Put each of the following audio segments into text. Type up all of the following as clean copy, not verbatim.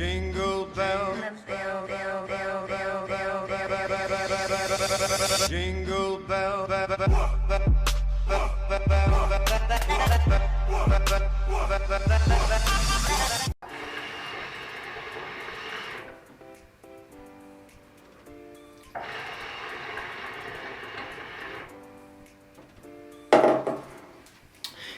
Jingle bell, jingle bell.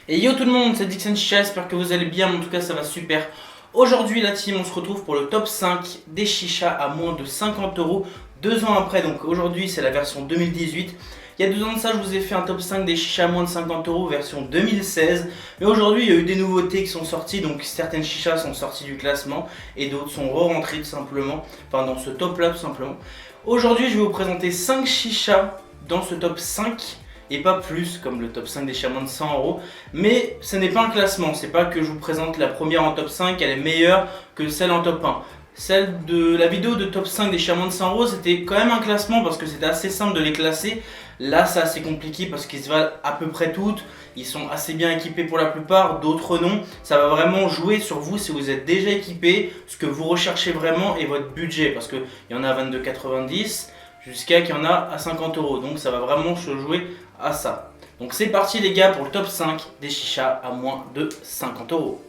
Et yo tout le monde, c'est Dixon Chicha, j'espère que vous allez bien, en tout cas ça va super. Aujourd'hui la team, on se retrouve pour le top 5 des chichas à moins de 50 €, 2 ans après, donc aujourd'hui c'est la version 2018. Il y a 2 ans de ça, je vous ai fait un top 5 des chichas à moins de 50 € version 2016. Mais aujourd'hui il y a eu des nouveautés qui sont sorties, donc certaines chichas sont sorties du classement et d'autres sont re-rentrées tout simplement, enfin dans ce top là tout simplement. Aujourd'hui je vais vous présenter 5 chichas dans ce top 5. Et pas plus comme le top 5 des chichas moins de 100 €. Mais ce n'est pas un classement, c'est pas que je vous présente la première en top 5, elle est meilleure que celle en top 1. Celle de la vidéo de top 5 des chichas moins de 100 € c'était quand même un classement parce que c'était assez simple de les classer. Là c'est assez compliqué parce qu'ils se valent à peu près toutes, ils sont assez bien équipés pour la plupart, d'autres non. Ça va vraiment jouer sur vous si vous êtes déjà équipé, ce que vous recherchez vraiment et votre budget. Parce qu'il y en a à 22,90 jusqu'à qu'il y en a à 50 €. Donc ça va vraiment se jouer à ça. Donc c'est parti les gars pour le top 5 des chichas à moins de 50 €.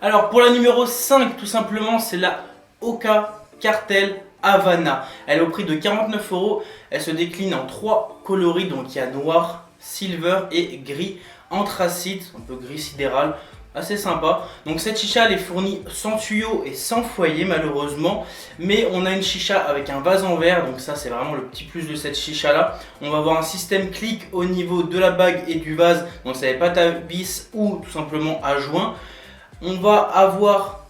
Alors pour la numéro 5 tout simplement c'est la Oka Cartel Havana. Elle est au prix de 49 €. Elle se décline en 3 coloris, donc il y a noir, silver et gris anthracite, un peu gris sidéral. Assez sympa. Donc cette chicha elle est fournie sans tuyau et sans foyer malheureusement. Mais on a une chicha avec un vase en verre. Donc ça c'est vraiment le petit plus de cette chicha là. On va avoir un système clic au niveau de la bague et du vase. Donc ça n'est pas à vis ou tout simplement à joint. On va avoir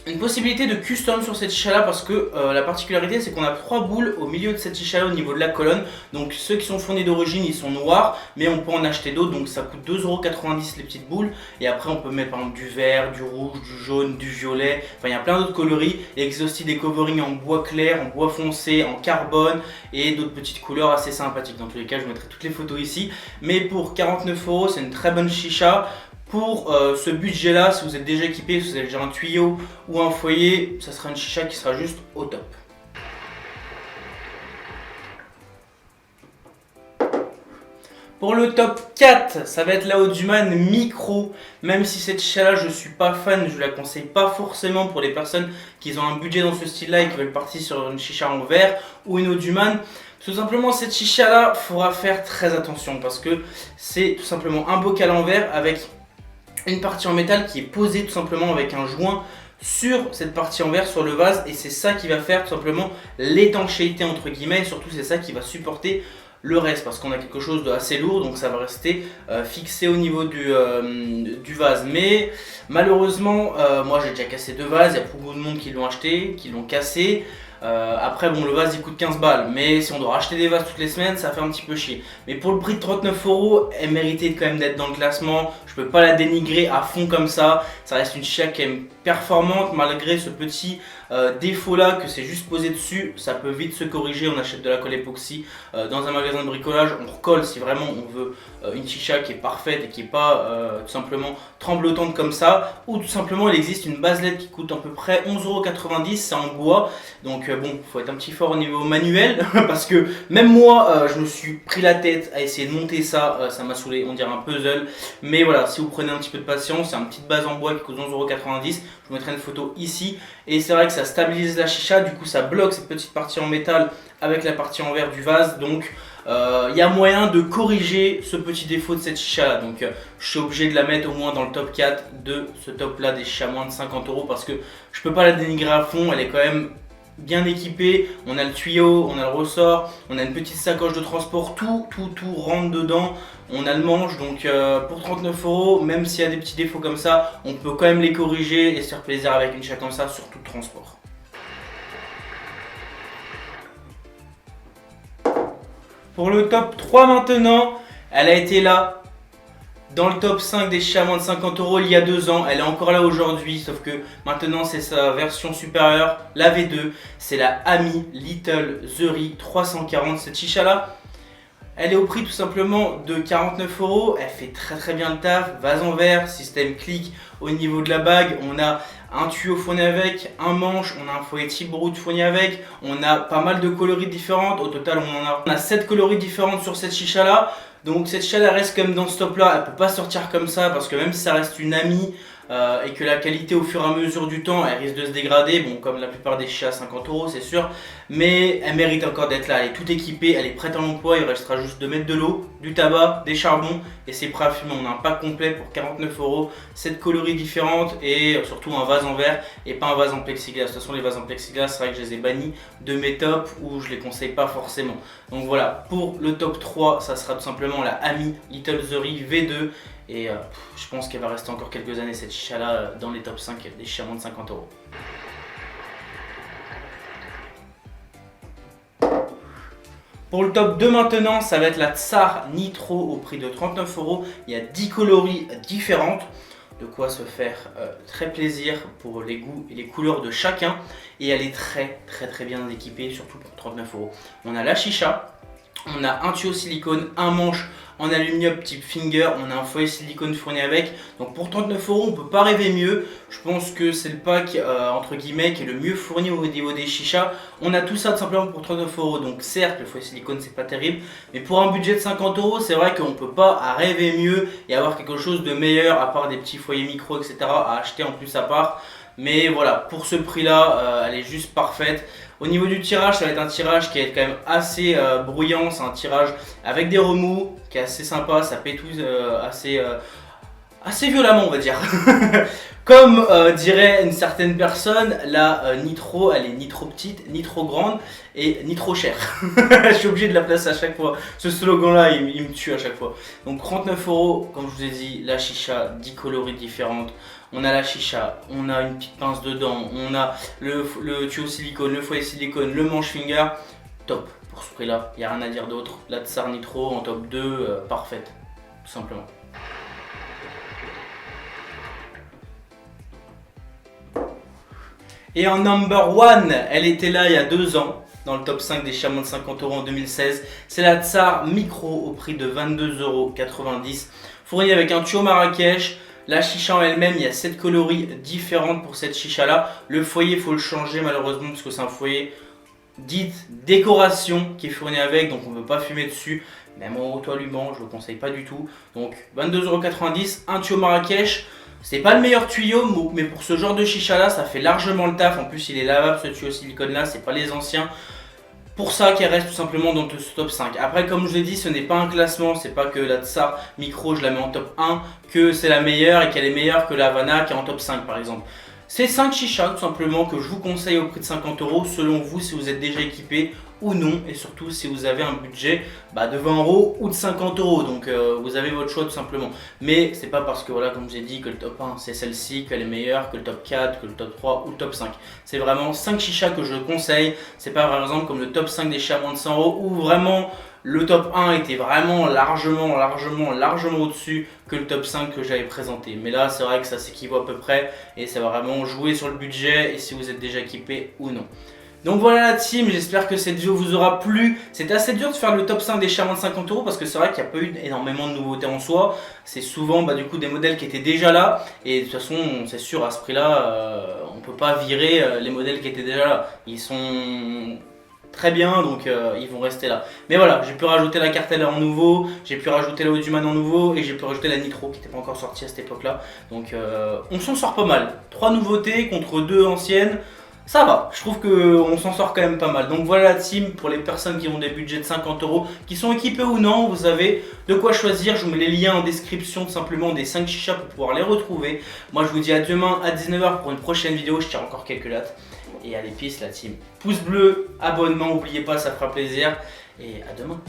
une possibilité de custom sur cette chicha là parce que la particularité c'est qu'on a 3 boules au milieu de cette chicha là au niveau de la colonne. Donc ceux qui sont fournis d'origine ils sont noirs mais on peut en acheter d'autres, donc ça coûte 2,90 € les petites boules. Et après on peut mettre par exemple du vert, du rouge, du jaune, du violet, enfin il y a plein d'autres coloris. Il existe aussi des coverings en bois clair, en bois foncé, en carbone et d'autres petites couleurs assez sympathiques. Dans tous les cas je mettrai toutes les photos ici. Mais pour 49 € c'est une très bonne chicha. Pour ce budget là, si vous êtes déjà équipé, si vous avez déjà un tuyau ou un foyer, ça sera une chicha qui sera juste au top. Pour le top 4, ça va être la Audioman Micro. Même si cette chicha là je suis pas fan, je la conseille pas forcément pour les personnes qui ont un budget dans ce style là et qui veulent partir sur une chicha en verre ou une Audioman. Tout simplement cette chicha là, il faudra faire très attention parce que c'est tout simplement un bocal en verre avec une partie en métal qui est posée tout simplement avec un joint sur cette partie en verre sur le vase, et c'est ça qui va faire tout simplement l'étanchéité entre guillemets, et surtout c'est ça qui va supporter le reste parce qu'on a quelque chose de assez lourd, donc ça va rester fixé au niveau du vase. Mais malheureusement moi j'ai déjà cassé 2 vases, il y a beaucoup de monde qui l'ont acheté, qui l'ont cassé. Après bon, le vase il coûte 15 balles, mais si on doit racheter des vases toutes les semaines ça fait un petit peu chier. Mais pour le prix de 39 €, elle méritait quand même d'être dans le classement. Je peux pas la dénigrer à fond comme ça. Ça reste une chicha qui est performante malgré ce petit défaut là que c'est juste posé dessus. Ça peut vite se corriger, on achète de la colle époxy dans un magasin de bricolage, on recolle si vraiment on veut une chicha qui est parfaite et qui n'est pas tout simplement tremblotante comme ça. Ou tout simplement il existe une baselette qui coûte à peu près 11,90 €, c'est en bois. Donc bon, il faut être un petit fort au niveau manuel parce que même moi je me suis pris la tête à essayer de monter ça, ça m'a saoulé, on dirait un puzzle. Mais voilà, si vous prenez un petit peu de patience, c'est une petite base en bois qui coûte 11,90 €. Je vous mettrai une photo ici. Et c'est vrai que ça stabilise la chicha, du coup ça bloque cette petite partie en métal avec la partie en verre du vase. Donc il y a moyen de corriger ce petit défaut de cette chicha là. Donc je suis obligé de la mettre au moins dans le top 4 de ce top là des chichas moins de 50 € parce que je peux pas la dénigrer à fond, elle est quand même bien équipé. On a le tuyau, on a le ressort, on a une petite sacoche de transport, tout rentre dedans. On a le manche, donc pour 39 €, même s'il y a des petits défauts comme ça, on peut quand même les corriger et se faire plaisir avec une chicha comme ça, surtout de transport. Pour le top 3 maintenant, elle a été là dans le top 5 des chichas moins de 50 € il y a 2 ans, elle est encore là aujourd'hui, sauf que maintenant c'est sa version supérieure, la V2, c'est la Ami Little Zuri 340. Cette chicha là, Elle est au prix tout simplement de 49 €. Elle fait très bien le taf. Vase en verre, système clic au niveau de la bague. On a un tuyau fourni avec, un manche, on a un foyer type broute fourni avec. On a pas mal de coloris différentes. Au total, on a 7 coloris différentes sur cette chicha là. Donc cette chicha là reste quand même dans ce top là. Elle peut pas sortir comme ça parce que même si ça reste une amie, et que la qualité au fur et à mesure du temps elle risque de se dégrader, bon comme la plupart des chichas à 50 € c'est sûr, mais elle mérite encore d'être là, elle est toute équipée, elle est prête à l'emploi, il restera juste de mettre de l'eau, du tabac, des charbons et c'est prêt à fumer. On a un pack complet pour 49 €, 7 coloris différentes et surtout un vase en verre et pas un vase en plexiglas. De toute façon les vases en plexiglas c'est vrai que je les ai bannis de mes tops ou je les conseille pas forcément. Donc voilà, pour le top 3 ça sera tout simplement la Ami Little Zuri V2. Et je pense qu'elle va rester encore quelques années cette chicha là dans les top 5 des chichas moins de 50 €. Pour le top 2 maintenant, ça va être la Tsar Nitro au prix de 39 €. Il y a 10 coloris différentes, de quoi se faire très plaisir pour les goûts et les couleurs de chacun. Et elle est très bien équipée, surtout pour 39 €. On a la chicha, on a un tuyau silicone, un manche en aluminium type finger, on a un foyer silicone fourni avec. Donc pour 39 € on peut pas rêver mieux. Je pense que c'est le pack entre guillemets qui est le mieux fourni au niveau des chichas. On a tout ça tout simplement pour 39 €. Donc certes le foyer silicone c'est pas terrible, mais pour un budget de 50 € c'est vrai qu'on peut pas rêver mieux et avoir quelque chose de meilleur à part des petits foyers micro etc à acheter en plus à part. Mais voilà, pour ce prix là elle est juste parfaite. Au niveau du tirage, ça va être un tirage qui est quand même assez bruyant, c'est un tirage avec des remous qui est assez sympa, ça pétouille assez violemment on va dire. Comme dirait une certaine personne, la Nitro, elle est ni trop petite, ni trop grande et ni trop chère. Je suis obligé de la placer à chaque fois. Ce slogan là il me tue à chaque fois. Donc 39 €, comme je vous ai dit, la chicha, 10 coloris différentes. On a la chicha, on a une petite pince dedans, on a le tuyau silicone, le foyer silicone, le manche finger. Top, pour ce prix là, il n'y a rien à dire d'autre. La Tsar Nitro en top 2, parfaite, tout simplement. Et en number 1, elle était là il y a 2 ans, dans le top 5 des chichas moins de 50 € en 2016. C'est la Tsar Micro au prix de 22,90 €, fournie avec un tuyau Marrakech. La chicha en elle-même, il y a 7 coloris différentes pour cette chicha là. Le foyer, il faut le changer malheureusement parce que c'est un foyer dite décoration qui est fourni avec, donc on ne peut pas fumer dessus. Même en auto-allumant, je ne le conseille pas du tout. Donc 22,90 €, un tuyau Marrakech. C'est pas le meilleur tuyau, mais pour ce genre de chicha là, ça fait largement le taf. En plus, il est lavable ce tuyau silicone là, c'est pas les anciens. Pour ça qu'elle reste tout simplement dans ce top 5. Après comme je l'ai dit, ce n'est pas un classement, c'est pas que la Tsar Micro je la mets en top 1, que c'est la meilleure et qu'elle est meilleure que la Havana qui est en top 5 par exemple. C'est 5 chichas tout simplement que je vous conseille au prix de 50 € selon vous si vous êtes déjà équipé ou non, et surtout si vous avez un budget de 20 € ou de 50 €. Donc vous avez votre choix tout simplement. Mais c'est pas parce que voilà, comme j'ai dit, que le top 1 c'est celle-ci qu'elle est meilleure que le top 4, que le top 3 ou le top 5. C'est vraiment 5 chichas que je conseille. C'est pas par exemple comme le top 5 des chichas moins de 100 € où vraiment le top 1 était vraiment largement au-dessus que le top 5 que j'avais présenté. Mais là c'est vrai que ça s'équivaut à peu près et ça va vraiment jouer sur le budget et si vous êtes déjà équipé ou non. Donc voilà la team, j'espère que cette vidéo vous aura plu. C'était assez dur de faire le top 5 des chichas moins de 50 € parce que c'est vrai qu'il n'y a pas eu énormément de nouveautés en soi. C'est souvent du coup des modèles qui étaient déjà là. Et de toute façon, c'est sûr, à ce prix là, on ne peut pas virer les modèles qui étaient déjà là. Ils sont très bien, donc ils vont rester là. Mais voilà, j'ai pu rajouter la cartelle en nouveau, j'ai pu rajouter la Auduman en nouveau et j'ai pu rajouter la Nitro qui n'était pas encore sortie à cette époque là. Donc on s'en sort pas mal. 3 nouveautés contre 2 anciennes. Ça va, je trouve qu'on s'en sort quand même pas mal. Donc voilà la team, pour les personnes qui ont des budgets de 50 €, qui sont équipés ou non, vous avez de quoi choisir. Je vous mets les liens en description tout simplement des 5 chichas pour pouvoir les retrouver. Moi je vous dis à demain à 19 h pour une prochaine vidéo, je tire encore quelques dates. Et allez peace la team. Pouce bleu, abonnement, n'oubliez pas, ça fera plaisir. Et à demain.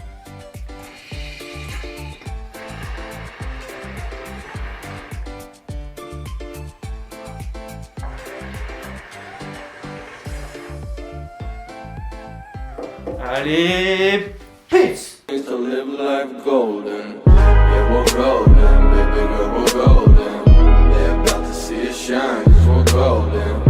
Allez, peace. Used to live life golden. Yeah, we're golden, baby girl, we're golden. They're about to see it shine, 'cause we're golden.